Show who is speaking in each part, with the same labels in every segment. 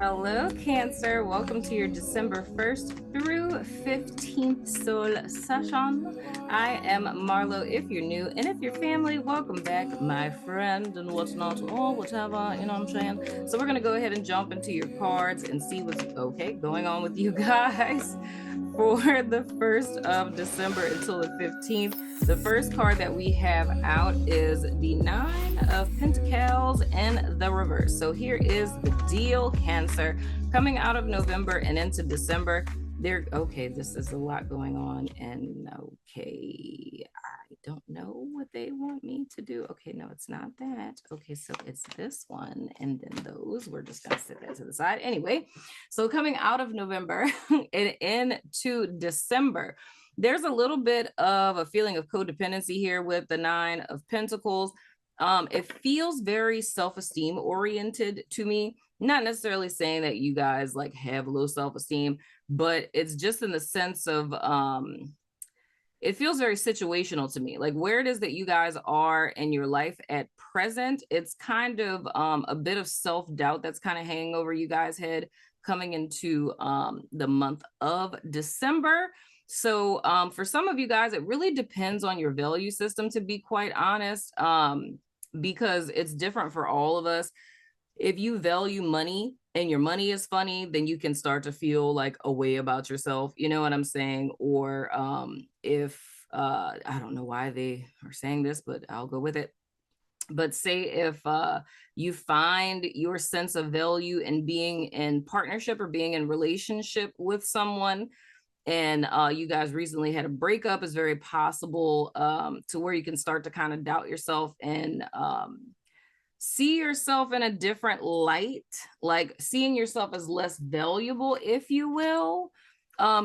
Speaker 1: Hello, Cancer. Welcome to your December 1st through 15th soul session. I am Marlo if you're new, and if you're family, welcome back, my friend, and whatnot, or whatever, you know what I'm saying? So we're going to go ahead and jump into your cards and see what's going on with you guys for the 1st of December until the 15th. The first card that we have out is the Nine of Pentacles in the reverse. So here is the deal, Cancer. Coming out of November and into December, this is a lot going on, and I don't know what they want me to do. Okay, no, it's not that. Okay, so it's this one, and then those. We're just gonna set that to the side. Anyway, so coming out of November and into December, there's a little bit of a feeling of codependency here with the Nine of Pentacles. It feels very self-esteem oriented to me. Not necessarily saying that you guys like have low self-esteem, but it's just in the sense of it feels very situational to me. Like where it is that you guys are in your life at present, it's kind of a bit of self-doubt that's kind of hanging over you guys' head coming into the month of December. So for some of you guys, it really depends on your value system, to be quite honest, because it's different for all of us. If you value money and your money is funny, then you can start to feel like a way about yourself. You know what I'm saying? Or if I don't know why they are saying this, but I'll go with it. But say if you find your sense of value in being in partnership or being in relationship with someone, and you guys recently had a breakup, is very possible to where you can start to kind of doubt yourself and see yourself in a different light, like seeing yourself as less valuable, if you will,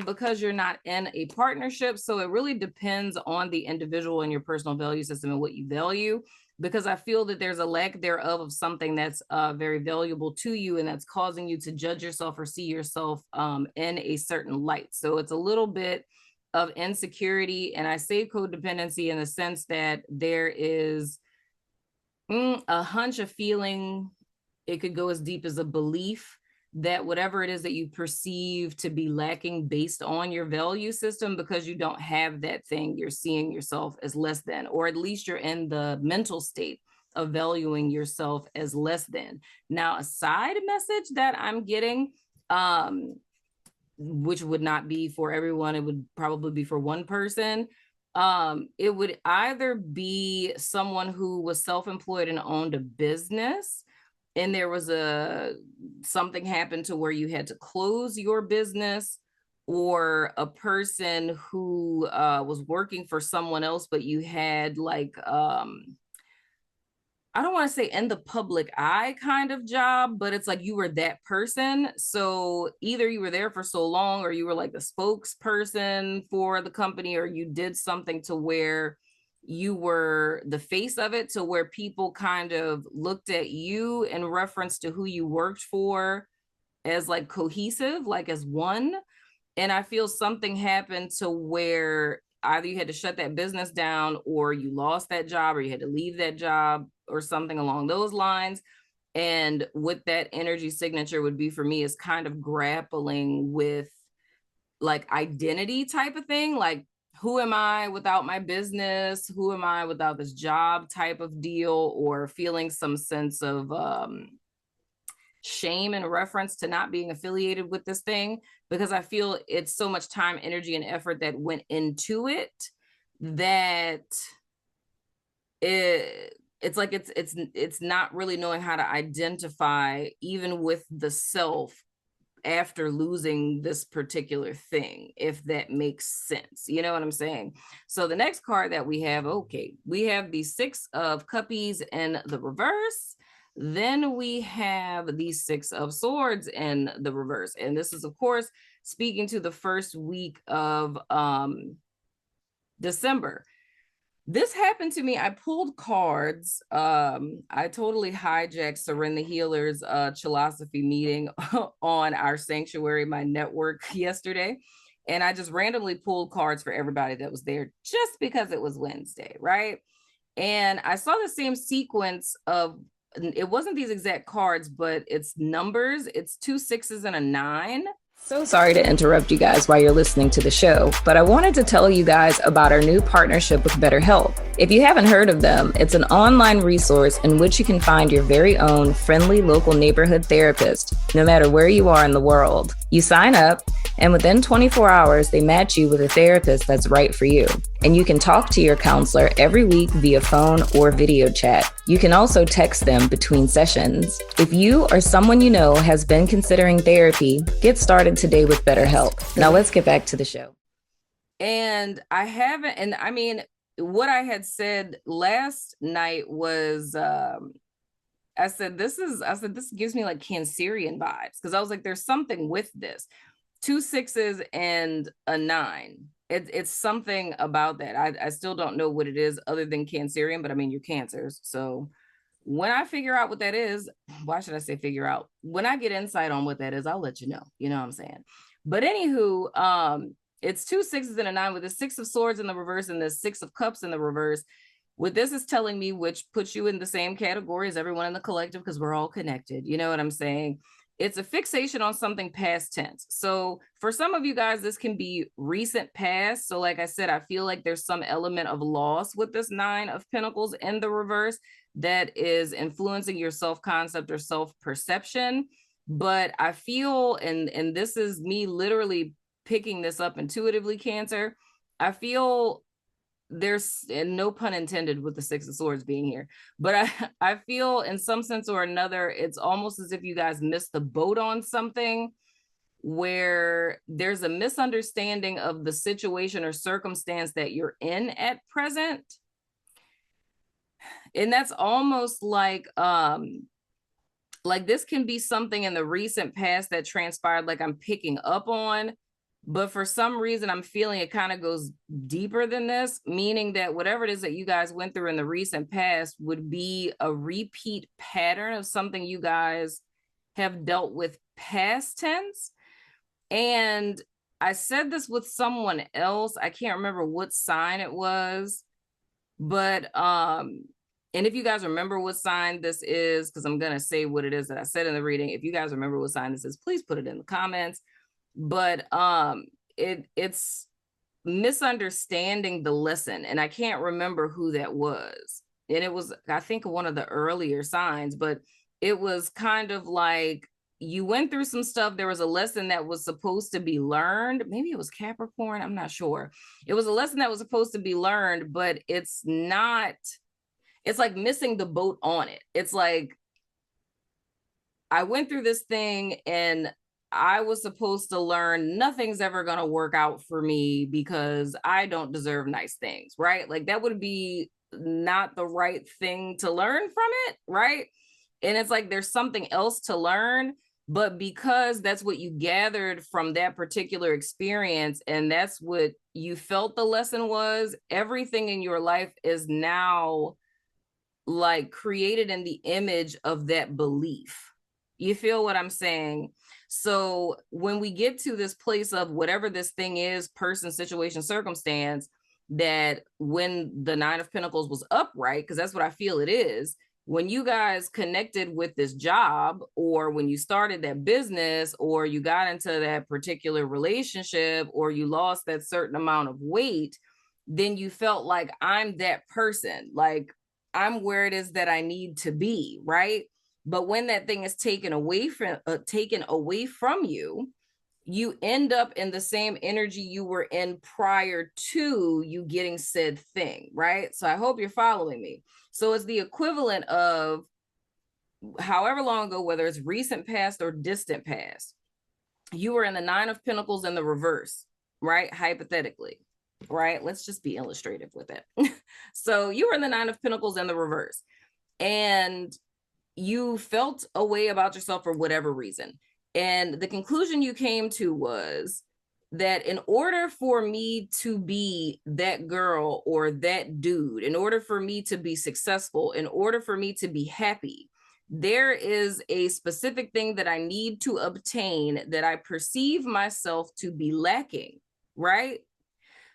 Speaker 1: because you're not in a partnership. So it really depends on the individual and your personal value system and what you value, because I feel that there's a lack thereof of something that's very valuable to you, and that's causing you to judge yourself or see yourself in a certain light. So it's a little bit of insecurity, and I say codependency in the sense that there is a hunch, a feeling. It could go as deep as a belief that whatever it is that you perceive to be lacking based on your value system, because you don't have that thing, you're seeing yourself as less than, or at least you're in the mental state of valuing yourself as less than. Now, a side message that I'm getting, which would not be for everyone, it would probably be for one person. It would either be someone who was self-employed and owned a business, and there was something happened to where you had to close your business, or a person who was working for someone else, but you had like I don't want to say in the public eye kind of job, but it's like you were that person. So either you were there for so long, or you were like the spokesperson for the company, or you did something to where you were the face of it, to where people kind of looked at you in reference to who you worked for as like cohesive, like as one. And I feel something happened to where either you had to shut that business down, or you lost that job, or you had to leave that job, or something along those lines. And what that energy signature would be for me is kind of grappling with like identity type of thing. Like, who am I without my business? Who am I without this job type of deal? Or feeling some sense of shame in reference to not being affiliated with this thing, because I feel it's so much time, energy, and effort that went into it that it's like it's not really knowing how to identify even with the self after losing this particular thing, if that makes sense. You know what I'm saying? So the next card that we have, we have the Six of Cuppies in the reverse. Then we have the Six of Swords in the reverse. And this is, of course, speaking to the first week of December. This happened to me. I pulled cards. I totally hijacked Serena Healer's philosophy meeting on our sanctuary, my network, yesterday. And I just randomly pulled cards for everybody that was there just because it was Wednesday, right? And I saw the same sequence of it wasn't these exact cards, but it's numbers. It's 2 6s and a 9. So sorry to interrupt you guys while you're listening to the show, but I wanted to tell you guys about our new partnership with BetterHelp. If you haven't heard of them, it's an online resource in which you can find your very own friendly local neighborhood therapist, no matter where you are in the world. You sign up, and within 24 hours, they match you with a therapist that's right for you. And you can talk to your counselor every week via phone or video chat. You can also text them between sessions. If you or someone you know has been considering therapy, get started today with BetterHelp. Now let's get back to the show. And I haven't, and I mean, what I had said last night was, I said, this gives me like Cancerian vibes. Cause I was like, there's something with this. 2 6s and a 9. It's something about that. I still don't know what it is other than Cancerian, but I mean, you're Cancers. So when I figure out what that is, why should I say figure out? When I get insight on what that is, I'll let you know. You know what I'm saying? But anywho, it's 2 6s and a 9 with the 6 of Swords in the reverse and the 6 of Cups in the reverse. What this is telling me, which puts you in the same category as everyone in the collective, because we're all connected. You know what I'm saying? It's a fixation on something past tense. So for some of you guys, this can be recent past. So like I said, I feel like there's some element of loss with this 9 of Pentacles in the reverse that is influencing your self-concept or self-perception. But I feel, and this is me literally picking this up intuitively, Cancer, I feel there's, and no pun intended with the 6 of Swords being here, but I feel in some sense or another, it's almost as if you guys missed the boat on something where there's a misunderstanding of the situation or circumstance that you're in at present. And that's almost like this can be something in the recent past that transpired, like I'm picking up on. But for some reason, I'm feeling it kind of goes deeper than this, meaning that whatever it is that you guys went through in the recent past would be a repeat pattern of something you guys have dealt with past tense. And I said this with someone else. I can't remember what sign it was, but and if you guys remember what sign this is, because I'm going to say what it is that I said in the reading. If you guys remember what sign this is, please put it in the comments. But it's misunderstanding the lesson, and I can't remember who that was. And it was, I think, one of the earlier signs, but it was kind of like you went through some stuff. There was a lesson that was supposed to be learned. Maybe it was Capricorn. I'm not sure. It was a lesson that was supposed to be learned, but it's not. It's like missing the boat on it. It's like I went through this thing and I was supposed to learn nothing's ever going to work out for me because I don't deserve nice things, right? Like that would be not the right thing to learn from it, right? And it's like there's something else to learn, but because that's what you gathered from that particular experience and that's what you felt the lesson was, everything in your life is now like created in the image of that belief. You feel what I'm saying? So when we get to this place of whatever this thing is, person, situation, circumstance, that when the 9 of Pentacles was upright, because that's what I feel it is, when you guys connected with this job, or when you started that business, or you got into that particular relationship, or you lost that certain amount of weight, then you felt like I'm that person, like I'm where it is that I need to be, right? But when that thing is taken away from you, you end up in the same energy you were in prior to you getting said thing, right? So I hope you're following me. So it's the equivalent of however long ago, whether it's recent past or distant past, you were in the 9 of Pentacles in the reverse, right? Hypothetically, right? Let's just be illustrative with it. So you were in the 9 of Pentacles in the reverse, and you felt a way about yourself for whatever reason. And the conclusion you came to was that in order for me to be that girl or that dude, in order for me to be successful, in order for me to be happy, there is a specific thing that I need to obtain that I perceive myself to be lacking, right?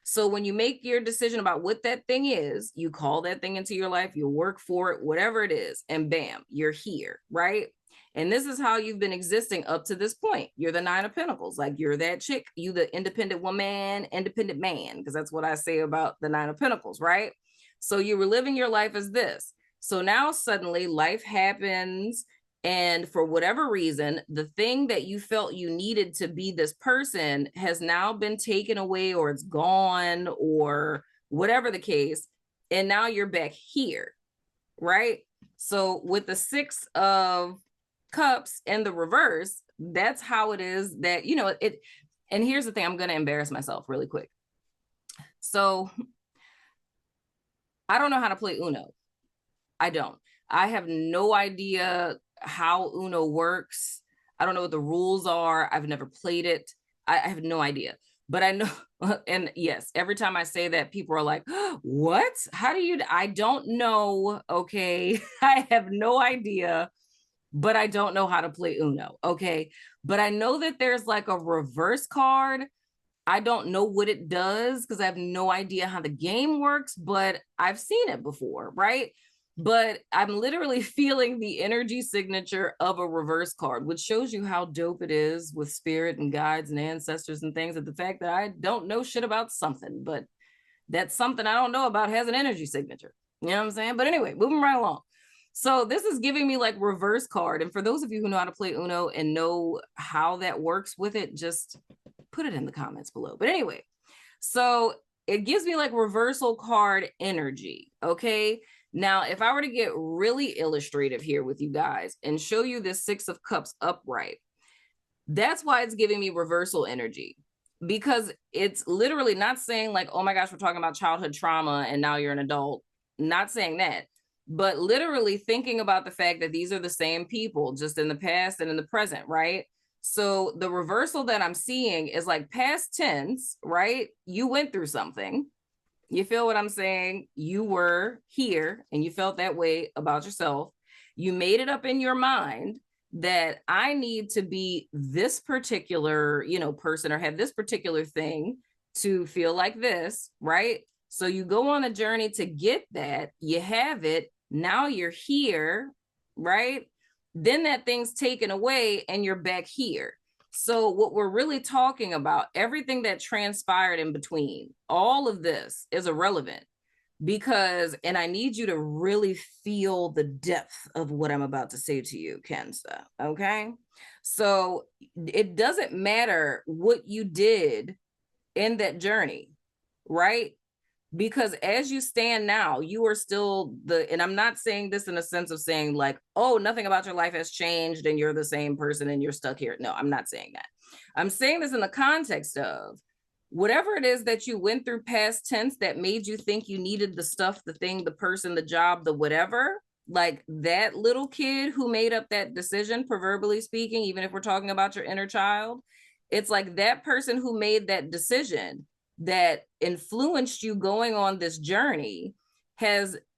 Speaker 1: So when you make your decision about what that thing is, you call that thing into your life, you work for it, whatever it is, and bam, you're here, right? And this is how you've been existing up to this point. You're the Nine of Pentacles. Like you're that chick, you the independent woman, independent man, because that's what I say about the Nine of Pentacles, right? So you were living your life as this. So now suddenly life happens. And for whatever reason, the thing that you felt you needed to be this person has now been taken away, or it's gone, or whatever the case. And now you're back here, right? So with the Six of Cups and the reverse, that's how it is that, you know, it. And here's the thing, I'm going to embarrass myself really quick. So I don't know how to play Uno. I don't. I have no idea how Uno works. I don't know what the rules are. I've never played it. I have no idea. But I know, and yes, every time I say that, people are like, what? How do you? I don't know. Okay. I have no idea, but I don't know how to play Uno. Okay. But I know that there's like a reverse card. I don't know what it does because I have no idea how the game works, but I've seen it before, right? But I'm literally feeling the energy signature of a reverse card, which shows you how dope it is with spirit and guides and ancestors and things. And the fact that I don't know shit about something, but that something I don't know about has an energy signature. You know what I'm saying? But anyway, moving right along. So this is giving me like reverse card. And for those of you who know how to play Uno and know how that works with it, just put it in the comments below. But anyway, so it gives me like reversal card energy. Okay. Now, if I were to get really illustrative here with you guys and show you this Six of Cups upright, that's why it's giving me reversal energy, because it's literally not saying like, oh my gosh, we're talking about childhood trauma and now you're an adult. Not saying that, but literally thinking about the fact that these are the same people just in the past and in the present, right? So the reversal that I'm seeing is like past tense, right? You went through something. You feel what I'm saying? You were here and you felt that way about yourself. You made it up in your mind that I need to be this particular, you know, person or have this particular thing to feel like this, right? So you go on a journey to get that, you have it, now you're here, right? Then that thing's taken away and you're back here. So what we're really talking about, everything that transpired in between, all of this is irrelevant because, and I need you to really feel the depth of what I'm about to say to you, Cancer, okay? So it doesn't matter what you did in that journey, right? Because as you stand now, you are still and I'm not saying this in a sense of saying like, oh, nothing about your life has changed and you're the same person and you're stuck here. No, I'm not saying that. I'm saying this in the context of whatever it is that you went through past tense that made you think you needed the stuff, the thing, the person, the job, the whatever, like that little kid who made up that decision, proverbially speaking, even if we're talking about your inner child, it's like that person who made that decision that influenced you going on this journey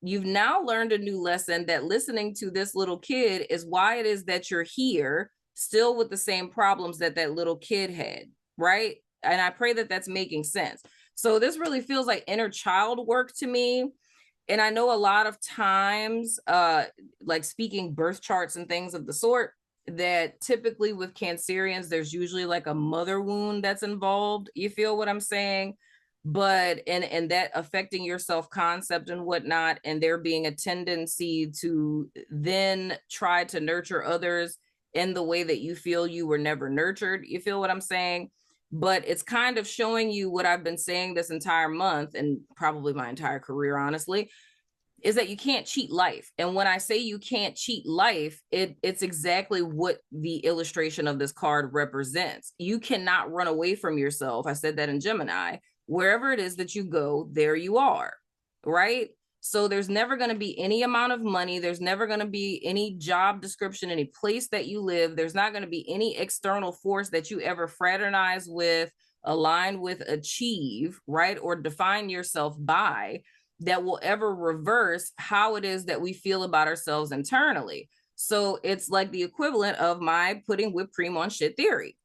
Speaker 1: you've now learned a new lesson that listening to this little kid is why it is that you're here still with the same problems that that little kid had, right? And I pray that that's making sense. So this really feels like inner child work to me. And I know a lot of times, like speaking birth charts and things of the sort, that typically with Cancerians, there's usually like a mother wound that's involved. You feel what I'm saying? But and that affecting your self-concept and whatnot, and there being a tendency to then try to nurture others in the way that you feel you were never nurtured. You feel what I'm saying? But it's kind of showing you what I've been saying this entire month and probably my entire career, honestly, is that you can't cheat life. And when I say you can't cheat life, it's exactly what the illustration of this card represents. You cannot run away from yourself. I said that in Gemini. Wherever it is that you go, there you are, right? So there's never going to be any amount of money. There's never going to be any job description, any place that you live. There's not going to be any external force that you ever fraternize with, align with, achieve, right? Or define yourself by that will ever reverse how it is that we feel about ourselves internally. So it's like the equivalent of my putting whipped cream on shit theory.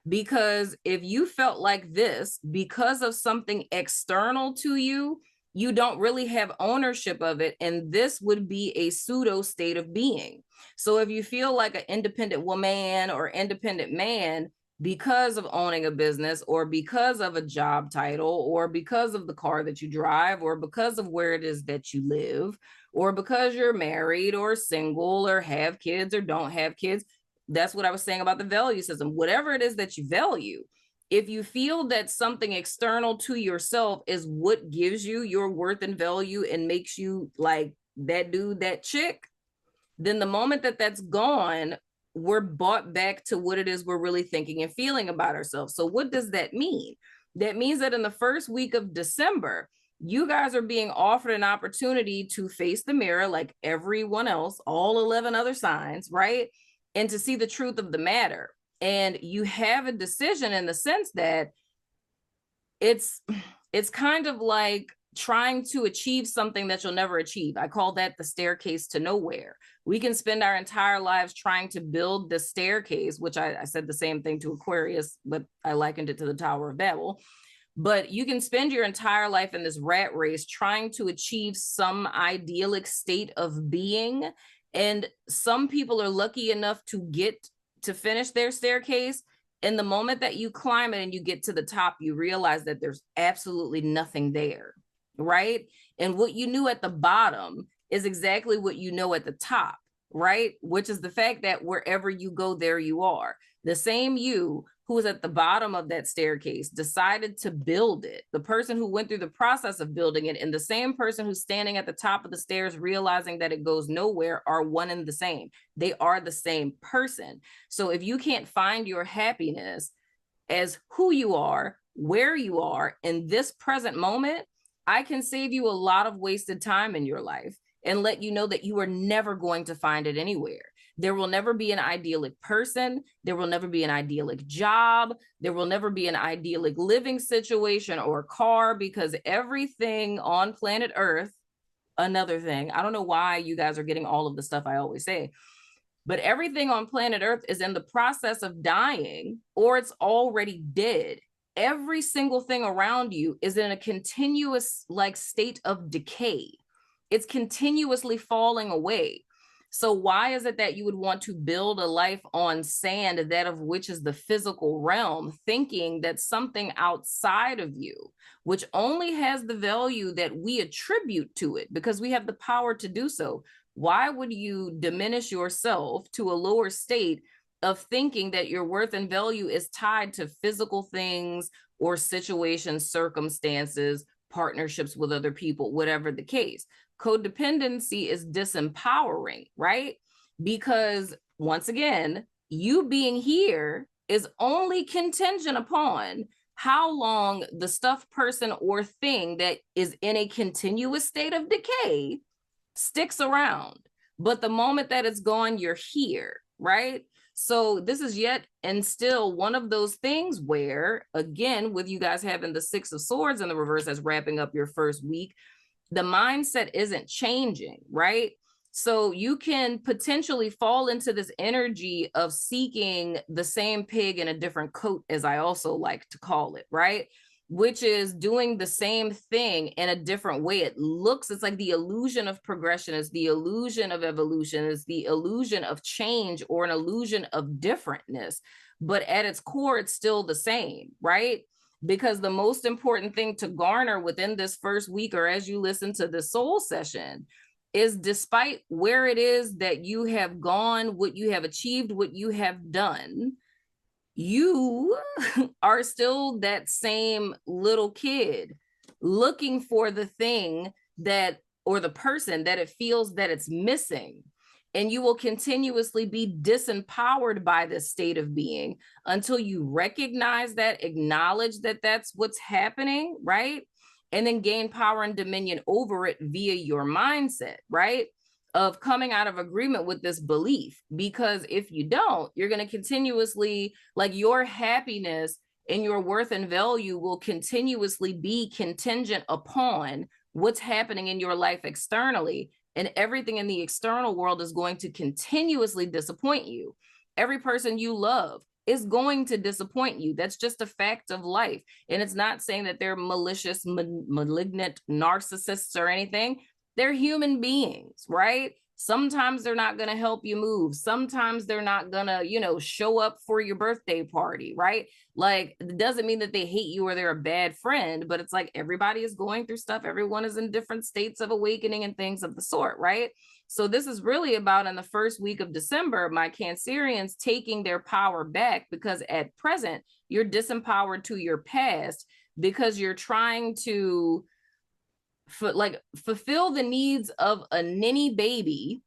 Speaker 1: Because if you felt like this because of something external to you, you don't really have ownership of it. And this would be a pseudo state of being. So if you feel like an independent woman or independent man because of owning a business or because of a job title or because of the car that you drive or because of where it is that you live or because you're married or single or have kids or don't have kids, that's what I was saying about the value system. Whatever it is that you value, if you feel that something external to yourself is what gives you your worth and value and makes you like that dude, that chick, then the moment that that's gone, we're brought back to what it is we're really thinking and feeling about ourselves. So what does that mean? That means that in the first week of December, you guys are being offered an opportunity to face the mirror like everyone else, all 11 other signs, right? And to see the truth of the matter. And you have a decision in the sense that it's kind of like trying to achieve something that you'll never achieve. I call that the staircase to nowhere. We can spend our entire lives trying to build the staircase, which I said the same thing to Aquarius, but I likened it to the Tower of Babel. But you can spend your entire life in this rat race trying to achieve some idyllic state of being. And some people are lucky enough to get to finish their staircase. And the moment that you climb it and you get to the top, you realize that there's absolutely nothing there, right? And what you knew at the bottom is exactly what you know at the top, right? Which is the fact that wherever you go, there you are. The same you who was at the bottom of that staircase decided to build it. The person who went through the process of building it and the same person who's standing at the top of the stairs realizing that it goes nowhere are one and the same. They are the same person. So if you can't find your happiness as who you are, where you are in this present moment, I can save you a lot of wasted time in your life and let you know that you are never going to find it anywhere. There will never be an idyllic person. There will never be an idyllic job. There will never be an idyllic living situation or car, because everything on planet Earth, another thing, I don't know why you guys are getting all of the stuff I always say, but everything on planet Earth is in the process of dying or it's already dead. Every single thing around you is in a continuous like state of decay. It's continuously falling away. So why is it that you would want to build a life on sand, that of which is the physical realm, thinking that something outside of you, which only has the value that we attribute to it because we have the power to do so? Why would you diminish yourself to a lower state of thinking that your worth and value is tied to physical things or situations, circumstances, partnerships with other people, whatever the case? Codependency is disempowering, right? Because once again, you being here is only contingent upon how long the stuff, person, or thing that is in a continuous state of decay sticks around. But the moment that it's gone, you're here, right? So this is yet and still one of those things where, again, with you guys having the Six of Swords in the reverse as wrapping up your first week, the mindset isn't changing, right? So you can potentially fall into this energy of seeking the same pig in a different coat, as I also like to call it, right? Which is doing the same thing in a different way. It looks, it's like the illusion of progression, is the illusion of evolution, is the illusion of change or an illusion of differentness. But at its core, it's still the same, right? Because the most important thing to garner within this first week, or as you listen to the soul session, is despite where it is that you have gone, what you have achieved, what you have done, you are still that same little kid looking for the thing that, or the person that it feels that it's missing. And you will continuously be disempowered by this state of being until you recognize that, acknowledge that that's what's happening, right? And then gain power and dominion over it via your mindset, right? Of coming out of agreement with this belief. Because if you don't, you're going to continuously, like, your happiness and your worth and value will continuously be contingent upon what's happening in your life externally. And everything in the external world is going to continuously disappoint you. Every person you love is going to disappoint you. That's just a fact of life. And it's not saying that they're malicious, malignant narcissists or anything. They're human beings, right? Sometimes they're not going to help you move. Sometimes they're not going to, you know, show up for your birthday party, right? Like, it doesn't mean that they hate you or they're a bad friend, but it's like everybody is going through stuff. Everyone is in different states of awakening and things of the sort, right? So this is really about, in the first week of December, my Cancerians taking their power back, because at present, you're disempowered to your past because you're trying to fulfill the needs of a ninny baby,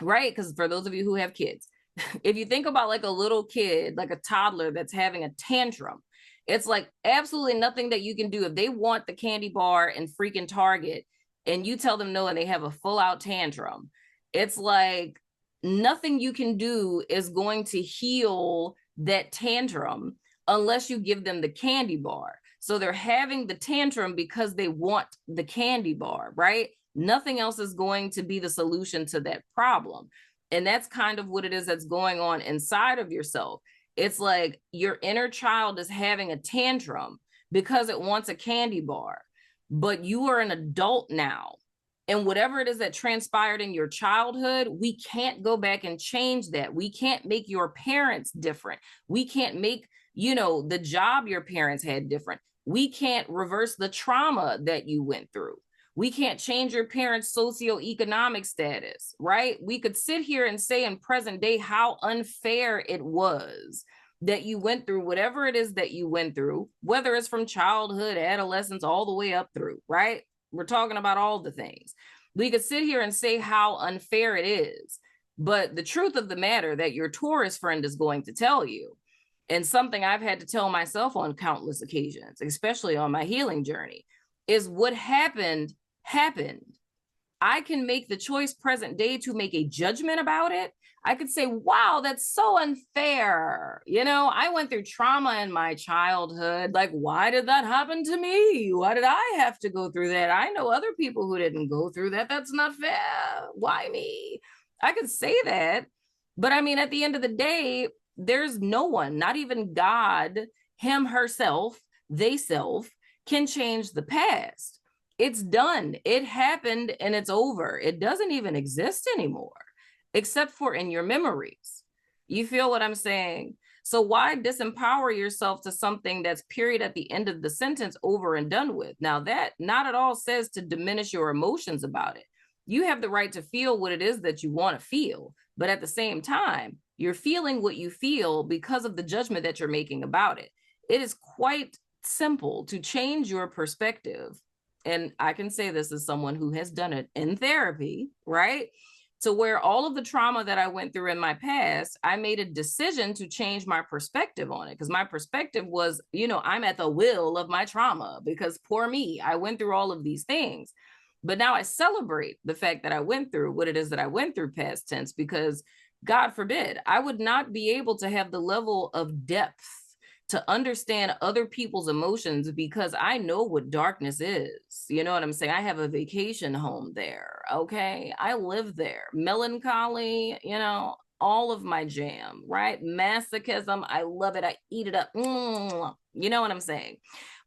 Speaker 1: right? Because for those of you who have kids, if you think about like a little kid, like a toddler that's having a tantrum, it's like absolutely nothing that you can do. If they want the candy bar and freaking Target and you tell them no and they have a full out tantrum, it's like nothing you can do is going to heal that tantrum unless you give them the candy bar. So they're having the tantrum because they want the candy bar, right? Nothing else is going to be the solution to that problem. And that's kind of what it is that's going on inside of yourself. It's like your inner child is having a tantrum because it wants a candy bar, but you are an adult now. And whatever it is that transpired in your childhood, we can't go back and change that. We can't make your parents different. We can't make, you know, the job your parents had different. We can't reverse the trauma that you went through. We can't change your parents' socioeconomic status, right? We could sit here and say in present day how unfair it was that you went through whatever it is that you went through, whether it's from childhood, adolescence, all the way up through, right? We're talking about all the things. We could sit here and say how unfair it is, but the truth of the matter that your Taurus friend is going to tell you, and something I've had to tell myself on countless occasions, especially on my healing journey, is what happened, happened. I can make the choice present day to make a judgment about it. I could say, wow, that's so unfair. You know, I went through trauma in my childhood. Like, why did that happen to me? Why did I have to go through that? I know other people who didn't go through that. That's not fair. Why me? I could say that. But I mean, at the end of the day, there's no one, not even God, him, herself, they self, can change the past. It's done. It happened and it's over. It doesn't even exist anymore, except for in your memories. You feel what I'm saying? So why disempower yourself to something that's period at the end of the sentence, over and done with? Now that not at all says to diminish your emotions about it. You have the right to feel what it is that you want to feel, but at the same time, you're feeling what you feel because of the judgment that you're making about it. It is quite simple to change your perspective. And I can say this as someone who has done it in therapy, right? To where all of the trauma that I went through in my past, I made a decision to change my perspective on it, because my perspective was, you know, I'm at the will of my trauma because poor me, I went through all of these things. But now I celebrate the fact that I went through what it is that I went through past tense, because God forbid, I would not be able to have the level of depth to understand other people's emotions, because I know what darkness is. You know what I'm saying? I have a vacation home there. Okay. I live there. Melancholy, you know, all of my jam, right? Masochism. I love it. I eat it up. You know what I'm saying?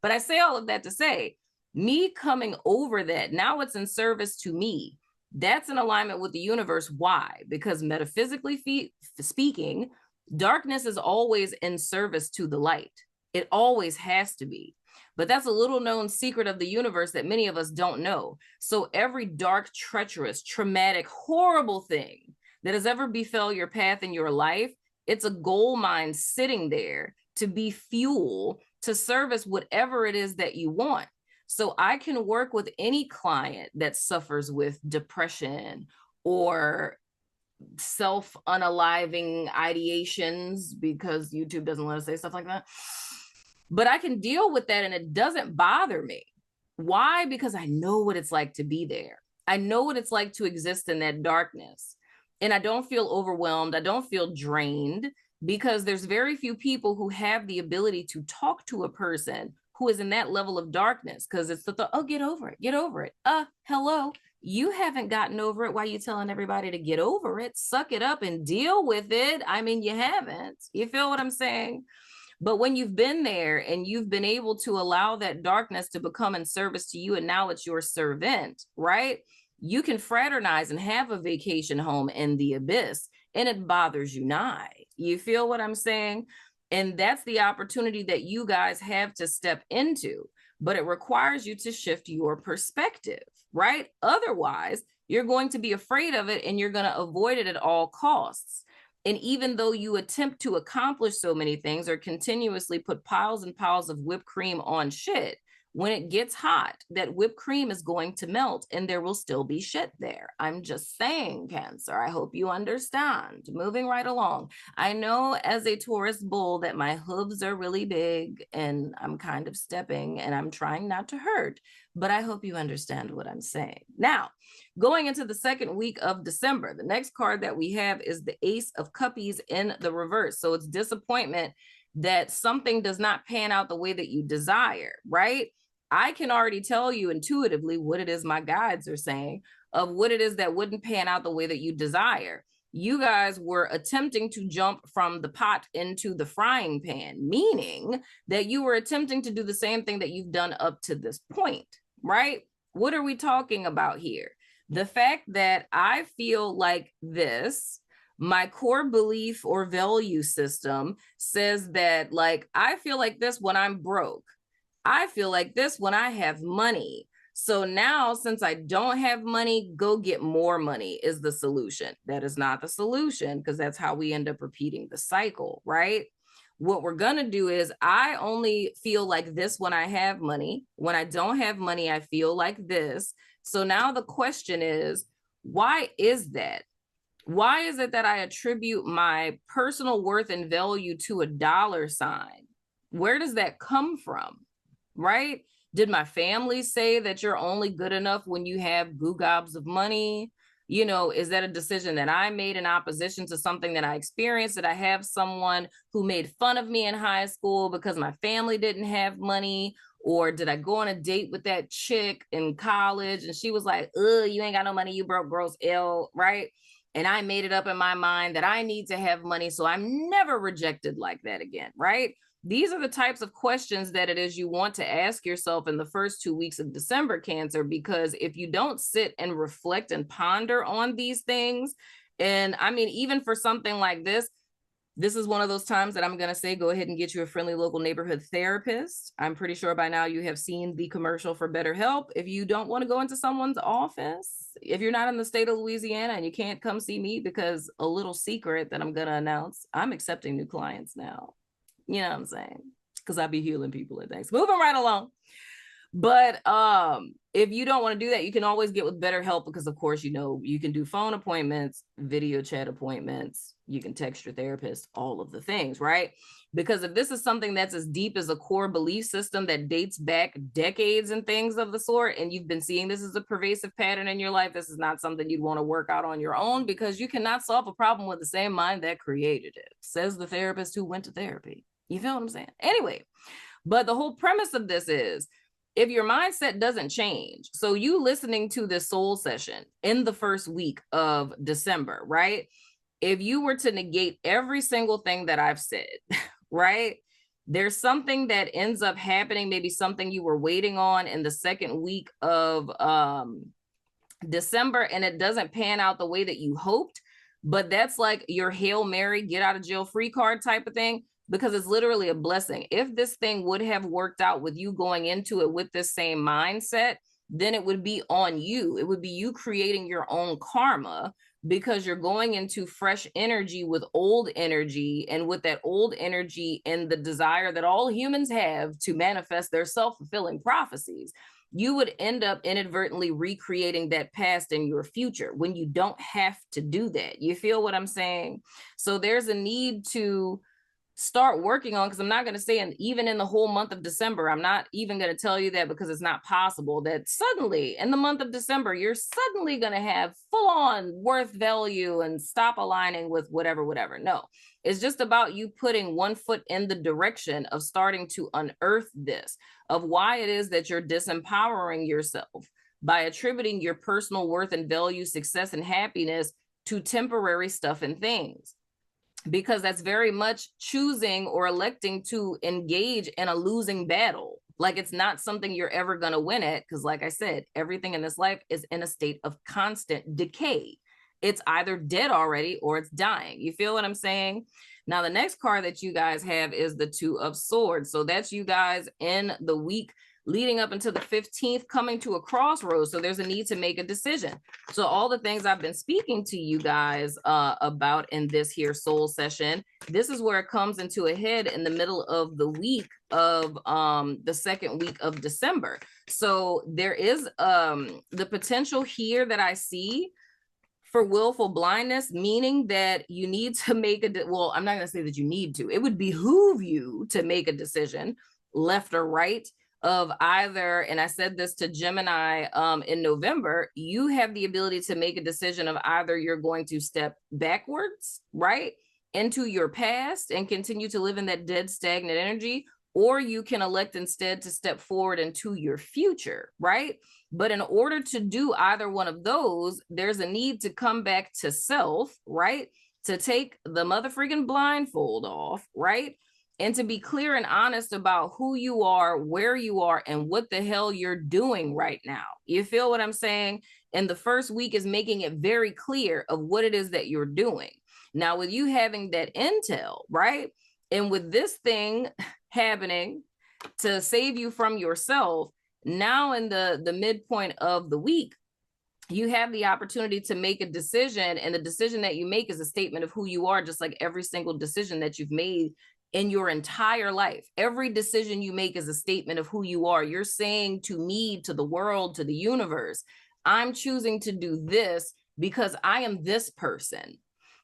Speaker 1: But I say all of that to say, me coming over that, now it's in service to me. That's in alignment with the universe. Why? Because metaphysically speaking, darkness is always in service to the light. It always has to be. But that's a little known secret of the universe that many of us don't know. So every dark, treacherous, traumatic, horrible thing that has ever befell your path in your life, it's a gold mine sitting there to be fuel to service whatever it is that you want. So I can work with any client that suffers with depression or self-unaliving ideations, because YouTube doesn't let us say stuff like that. But I can deal with that and it doesn't bother me. Why? Because I know what it's like to be there. I know what it's like to exist in that darkness. And I don't feel overwhelmed. I don't feel drained, because there's very few people who have the ability to talk to a person who is in that level of darkness, because it's the oh, get over it, hello, You haven't gotten over it. Why are you telling everybody to get over it? Suck it up and deal with it. I mean, you haven't. You feel what I'm saying? But when you've been there and you've been able to allow that darkness to become in service to you, and now it's your servant, right? You can fraternize and have a vacation home in the abyss, and it bothers you not. You feel what I'm saying? And that's the opportunity that you guys have to step into, but it requires you to shift your perspective, right? Otherwise, you're going to be afraid of it and you're going to avoid it at all costs. And even though you attempt to accomplish so many things or continuously put piles and piles of whipped cream on shit, when it gets hot, that whipped cream is going to melt and there will still be shit there. I'm just saying, Cancer. I hope you understand. Moving right along. I know as a Taurus bull that my hooves are really big and I'm kind of stepping and I'm trying not to hurt, but I hope you understand what I'm saying. Now, going into the second week of December, the next card that we have is the Ace of Cuppies in the reverse. So it's disappointment that something does not pan out the way that you desire, right? I can already tell you intuitively what it is my guides are saying of what it is that wouldn't pan out the way that you desire. You guys were attempting to jump from the pot into the frying pan, meaning that you were attempting to do the same thing that you've done up to this point, right? What are we talking about here? The fact that I feel like this, my core belief or value system says that, like, I feel like this when I'm broke. I feel like this when I have money. So now, since I don't have money, go get more money is the solution. That is not the solution, because that's how we end up repeating the cycle, right? What we're going to do is I only feel like this when I have money. When I don't have money, I feel like this. So now the question is, why is that? Why is it that I attribute my personal worth and value to a dollar sign? Where does that come from? Right? Did my family say that you're only good enough when you have goo gobs of money? You know, is that a decision that I made in opposition to something that I experienced? Did I have someone who made fun of me in high school because my family didn't have money? Or did I go on a date with that chick in college and she was like, ugh, you ain't got no money, you broke, gross, ill, right? And I made it up in my mind that I need to have money, so I'm never rejected like that again, right? These are the types of questions that it is you want to ask yourself in the first 2 weeks of December, Cancer, because if you don't sit and reflect and ponder on these things, and I mean, even for something like this is one of those times that I'm going to say, go ahead and get you a friendly local neighborhood therapist. I'm pretty sure by now you have seen the commercial for BetterHelp. If you don't want to go into someone's office, if you're not in the state of Louisiana and you can't come see me, because a little secret that I'm going to announce, I'm accepting new clients now. You know what I'm saying? Because I be healing people and things. Moving right along. But if you don't want to do that, you can always get with BetterHelp, because of course, you know, you can do phone appointments, video chat appointments, you can text your therapist, all of the things, right? Because if this is something that's as deep as a core belief system that dates back decades and things of the sort, and you've been seeing this as a pervasive pattern in your life, this is not something you'd want to work out on your own, because you cannot solve a problem with the same mind that created it, says the therapist who went to therapy. You feel what I'm saying? Anyway, but the whole premise of this is, if your mindset doesn't change, so you listening to this soul session in the first week of December, right? If you were to negate every single thing that I've said, right? There's something that ends up happening, maybe something you were waiting on in the second week of December, and it doesn't pan out the way that you hoped, but that's like your Hail Mary, get out of jail free card type of thing. Because it's literally a blessing. If this thing would have worked out with you going into it with this same mindset, then it would be on you. It would be you creating your own karma, because you're going into fresh energy with old energy, and with that old energy and the desire that all humans have to manifest their self-fulfilling prophecies, you would end up inadvertently recreating that past in your future when you don't have to do that. You feel what I'm saying? So there's a need to start working on, because I'm not going to say, and even in the whole month of December, I'm not even going to tell you that, because it's not possible that suddenly in the month of December, you're suddenly going to have full on worth value and stop aligning with whatever. No, it's just about you putting one foot in the direction of starting to unearth this, of why it is that you're disempowering yourself. by attributing your personal worth and value, success and happiness to temporary stuff and things, because that's very much choosing or electing to engage in a losing battle. Like, it's not something you're ever going to win at, because like I said, everything in this life is in a state of constant decay. It's either dead already or it's dying. You feel what I'm saying? Now, the next card that you guys have is the Two of Swords. So that's you guys in the week leading up until the 15th, coming to a crossroads. So there's a need to make a decision. So all the things I've been speaking to you guys about in this here soul session, this is where it comes into a head in the middle of the week of the second week of December. So there is the potential here that I see for willful blindness, meaning that you need to make well, I'm not going to say that you need to. It would behoove you to make a decision, left or right, of either, and I said this to Gemini in November, you have the ability to make a decision of either you're going to step backwards, right, into your past and continue to live in that dead, stagnant energy, or you can elect instead to step forward into your future, right? But in order to do either one of those, there's a need to come back to self, right? To take the mother freaking blindfold off, right? And to be clear and honest about who you are, where you are, and what the hell you're doing right now. You feel what I'm saying? And the first week is making it very clear of what it is that you're doing. Now, with you having that intel, right? And with this thing happening to save you from yourself, now in the midpoint of the week, you have the opportunity to make a decision. And the decision that you make is a statement of who you are, just like every single decision that you've made in your entire life. Every decision you make is a statement of who you are. You're saying to me, to the world, to the universe, I'm choosing to do this because I am this person.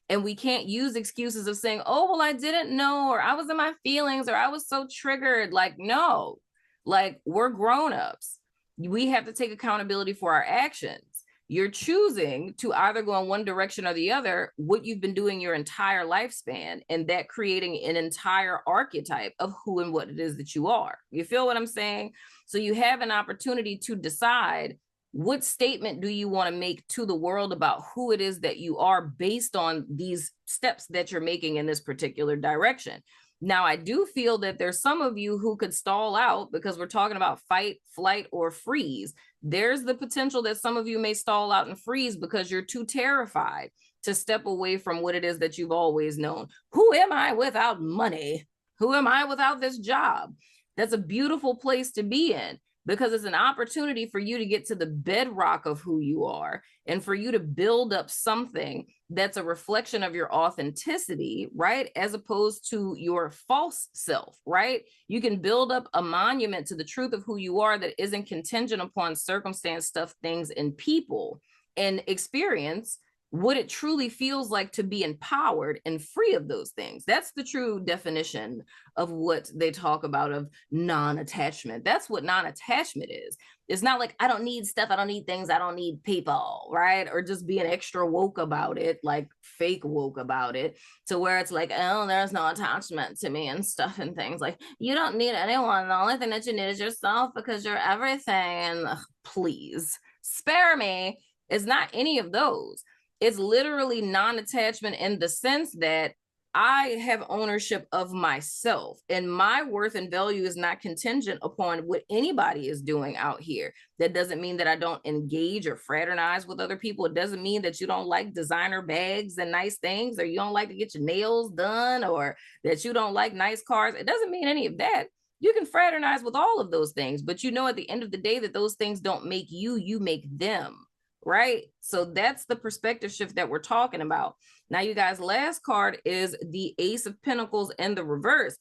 Speaker 1: And we can't use excuses of saying, oh, well, I didn't know, or I was in my feelings, or I was so triggered. Like, no, like, we're grown-ups. We have to take accountability for our actions. You're choosing to either go in one direction or the other, what you've been doing your entire lifespan, and that creating an entire archetype of who and what it is that you are. You feel what I'm saying? So you have an opportunity to decide, what statement do you want to make to the world about who it is that you are based on these steps that you're making in this particular direction. Now, I do feel that there's some of you who could stall out, because we're talking about fight, flight, or freeze. There's the potential that some of you may stall out and freeze because you're too terrified to step away from what it is that you've always known. Who am I without money? Who am I without this job? That's a beautiful place to be in, because it's an opportunity for you to get to the bedrock of who you are and for you to build up something that's a reflection of your authenticity, right? As opposed to your false self, right? You can build up a monument to the truth of who you are that isn't contingent upon circumstance, stuff, things, and people, and experience what it truly feels like to be empowered and free of those things. That's the true definition of what they talk about of non-attachment. That's what non-attachment is. It's not like, I don't need stuff, I don't need things, I don't need people, right? Or just being extra woke about it, like fake woke about it, to where it's like, oh, there's no attachment to me and stuff and things. Like, you don't need anyone. The only thing that you need is yourself, because you're everything. And please spare me. It's not any of those. It's literally non-attachment in the sense that I have ownership of myself, and my worth and value is not contingent upon what anybody is doing out here. That doesn't mean that I don't engage or fraternize with other people. It doesn't mean that you don't like designer bags and nice things, or you don't like to get your nails done, or that you don't like nice cars. It doesn't mean any of that. You can fraternize with all of those things, but you know, at the end of the day, that those things don't make you, you make them. Right? So that's the perspective shift that we're talking about. Now, you guys, last card is the Ace of Pentacles in the reverse.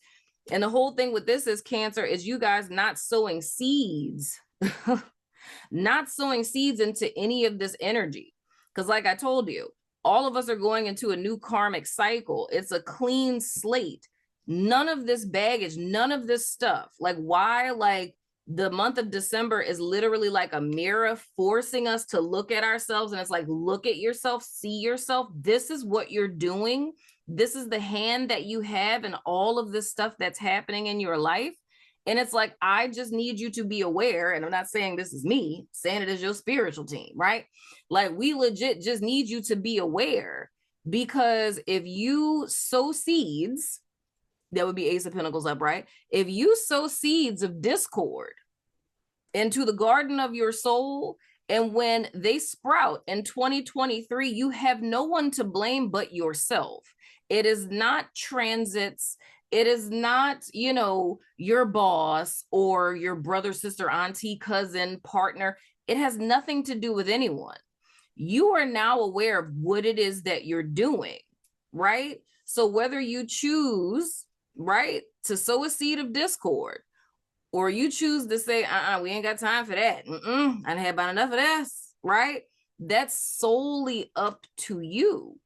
Speaker 1: And the whole thing with this is, Cancer, is you guys not sowing seeds, not sowing seeds into any of this energy. Because like I told you, all of us are going into a new karmic cycle. It's a clean slate. None of this baggage, none of this stuff. Like, why? Like, the month of December is literally like a mirror forcing us to look at ourselves. And it's like, look at yourself, see yourself. This is what you're doing. This is the hand that you have in all of this stuff that's happening in your life. And it's like, I just need you to be aware. And I'm not saying this is me, saying it is your spiritual team, right? Like, we legit just need you to be aware, because if you sow seeds, that would be Ace of Pentacles up, right? If you sow seeds of discord into the garden of your soul, and when they sprout in 2023, you have no one to blame but yourself. It is not transits. It is not, you know, your boss or your brother, sister, auntie, cousin, partner. It has nothing to do with anyone. You are now aware of what it is that you're doing, right? So whether you choose, right, to sow a seed of discord, or you choose to say, we ain't got time for that. I done had about enough of this, right? That's solely up to you.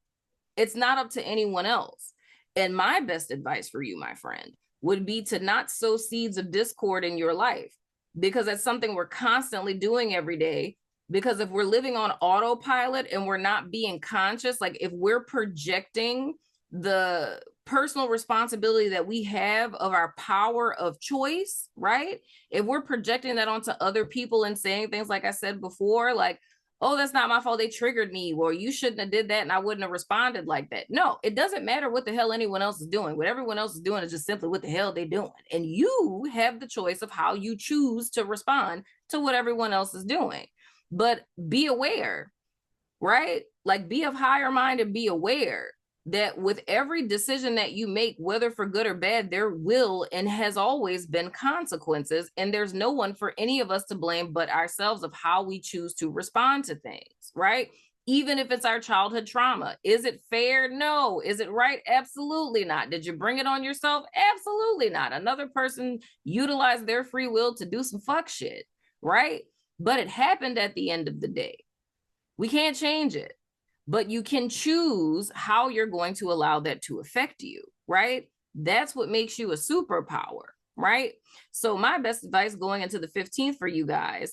Speaker 1: It's not up to anyone else. And my best advice for you, my friend, would be to not sow seeds of discord in your life, because that's something we're constantly doing every day. Because if we're living on autopilot and we're not being conscious, like if we're projecting the personal responsibility that we have of our power of choice, right? If we're projecting that onto other people and saying things like I said before, like, oh, that's not my fault, they triggered me, or you shouldn't have did that and I wouldn't have responded like that. No, it doesn't matter what the hell anyone else is doing. What everyone else is doing is just simply what the hell they're doing. And you have the choice of how you choose to respond to what everyone else is doing. But be aware, right? Like, be of higher mind and be aware that with every decision that you make, whether for good or bad, there will and has always been consequences. And there's no one for any of us to blame but ourselves of how we choose to respond to things, right? Even if it's our childhood trauma. Is it fair? No. Is it right? Absolutely not. Did you bring it on yourself? Absolutely not. Another person utilized their free will to do some fuck shit, right? But it happened at the end of the day. We can't change it. But you can choose how you're going to allow that to affect you, right? That's what makes you a superpower, right? So my best advice going into the 15th for you guys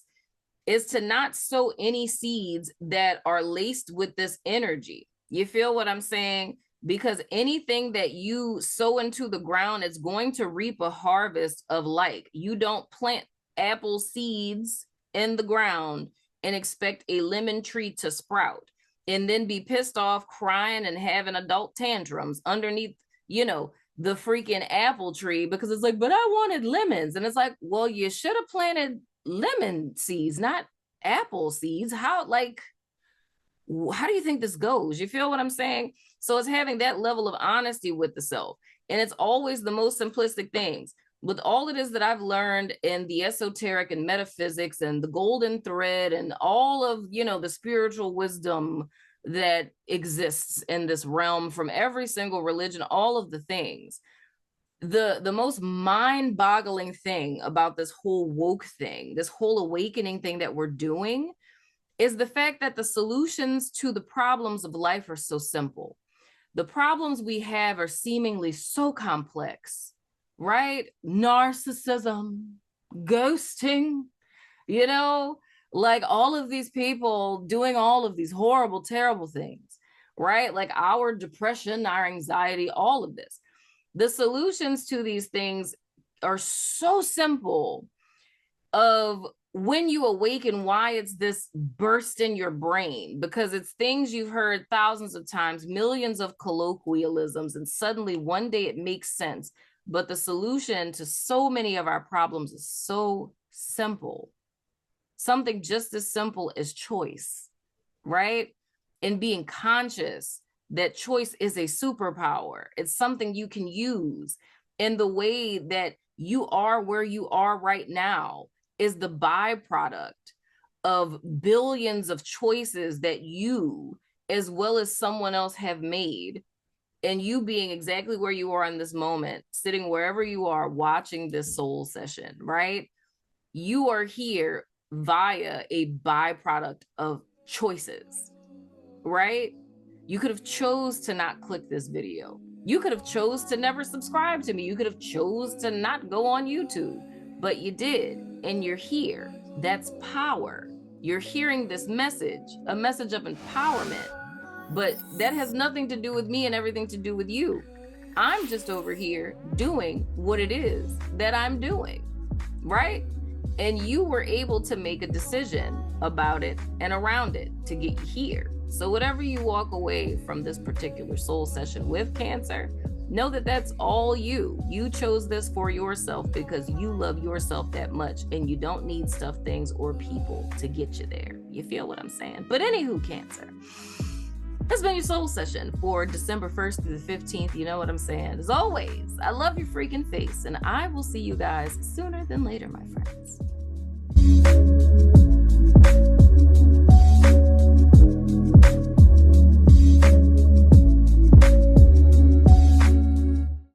Speaker 1: is to not sow any seeds that are laced with this energy. You feel what I'm saying? Because anything that you sow into the ground is going to reap a harvest of like. You don't plant apple seeds in the ground and expect a lemon tree to sprout, and then be pissed off, crying, and having adult tantrums underneath, you know, the freaking apple tree, because it's like, but I wanted lemons. And it's like, well, you should have planted lemon seeds, not apple seeds. How do you think this goes? You feel what I'm saying? So it's having that level of honesty with the self. And it's always the most simplistic things. With all it is that I've learned in the esoteric and metaphysics and the golden thread and all of, you know, the spiritual wisdom that exists in this realm from every single religion, all of the things, the most mind-boggling thing about this whole woke thing, this whole awakening thing that we're doing, is the fact that the solutions to the problems of life are so simple. The problems we have are seemingly so complex, right? Narcissism, ghosting, you know, like all of these people doing all of these horrible, terrible things, right? Like our depression, our anxiety, all of this. The solutions to these things are so simple of when you awaken why it's this burst in your brain, because it's things you've heard thousands of times, millions of colloquialisms, and suddenly one day it makes sense. But the solution to so many of our problems is so simple. Something just as simple as choice, right? And being conscious that choice is a superpower. It's something you can use. In the way that you are where you are right now is the byproduct of billions of choices that you, as well as someone else, have made. And you being exactly where you are in this moment, sitting wherever you are, watching this soul session, right? You are here via a byproduct of choices, right? You could have chose to not click this video. You could have chose to never subscribe to me. You could have chose to not go on YouTube, but you did, and you're here. That's power. You're hearing this message, a message of empowerment. But that has nothing to do with me and everything to do with you. I'm just over here doing what it is that I'm doing. right? And you were able to make a decision about it and around it to get here. So whatever you walk away from this particular soul session with, Cancer, know that that's all you. You chose this for yourself because you love yourself that much, and you don't need stuff, things, or people to get you there. You feel what I'm saying? But anywho, Cancer, that's been your soul session for December 1st through the 15th. You know what I'm saying? As always, I love your freaking face, and I will see you guys sooner than later, my friends.